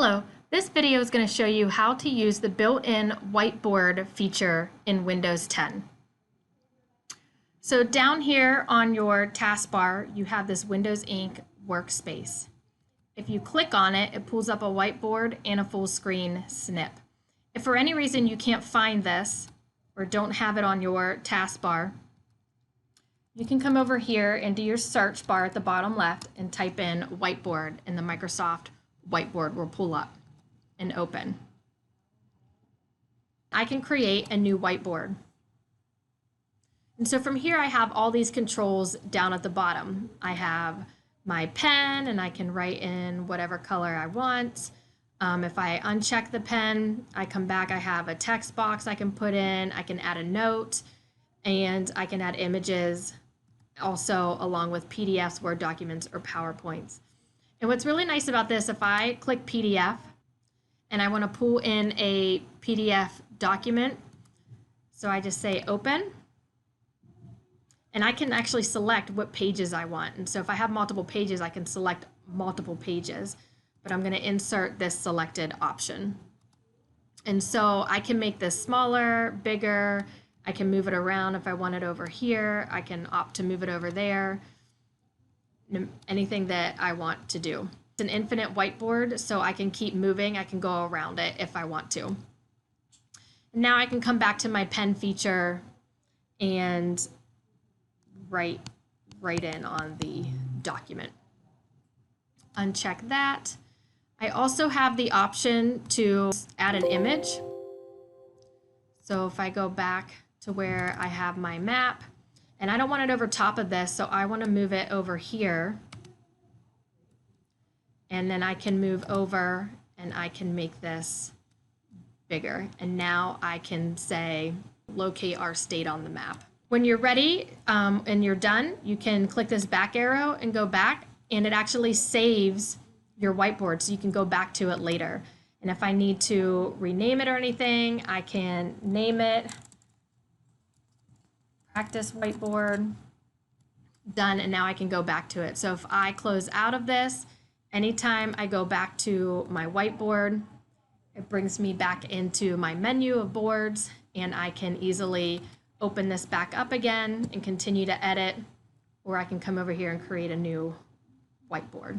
Hello, this video is going to show you how to use the built-in whiteboard feature in Windows 10. So down here on your taskbar, you have this Windows Ink workspace. If you click on it, it pulls up a whiteboard and a full screen snip. If for any reason you can't find this or don't have it on your taskbar, you can come over here into your search bar at the bottom left and type in whiteboard, and the Microsoft Whiteboard will pull up and open. I can create a new whiteboard. And so from here I have all these controls down at the bottom. I have my pen and I can write in whatever color I want. If I uncheck the pen, I come back, I have a text box I can put in, I can add a note, and I can add images also along with PDFs, Word documents, or PowerPoints. And what's really nice about this, if I click PDF and I want to pull in a PDF document, so I just say open, and I can actually select what pages I want. And so if I have multiple pages, I can select multiple pages, but I'm going to insert this selected option. And so I can make this smaller, bigger, I can move it around if I want it over here, I can opt to move it over there, anything that I want to do. It's an infinite whiteboard, so I can keep moving, I can go around it if I want to. Now I can come back to my pen feature and write in on the document. Uncheck that. I also have the option to add an image. So if I go back to where I have my map, and I don't want it over top of this, so I want to move it over here. And then I can move over and I can make this bigger. And now I can say, locate our state on the map. When you're ready and you're done, you can click this back arrow and go back, and it actually saves your whiteboard so you can go back to it later. And if I need to rename it or anything, I can name it Practice Whiteboard. Done, and now I can go back to it. So if I close out of this, anytime I go back to my whiteboard, it brings me back into my menu of boards, and I can easily open this back up again and continue to edit, or I can come over here and create a new whiteboard.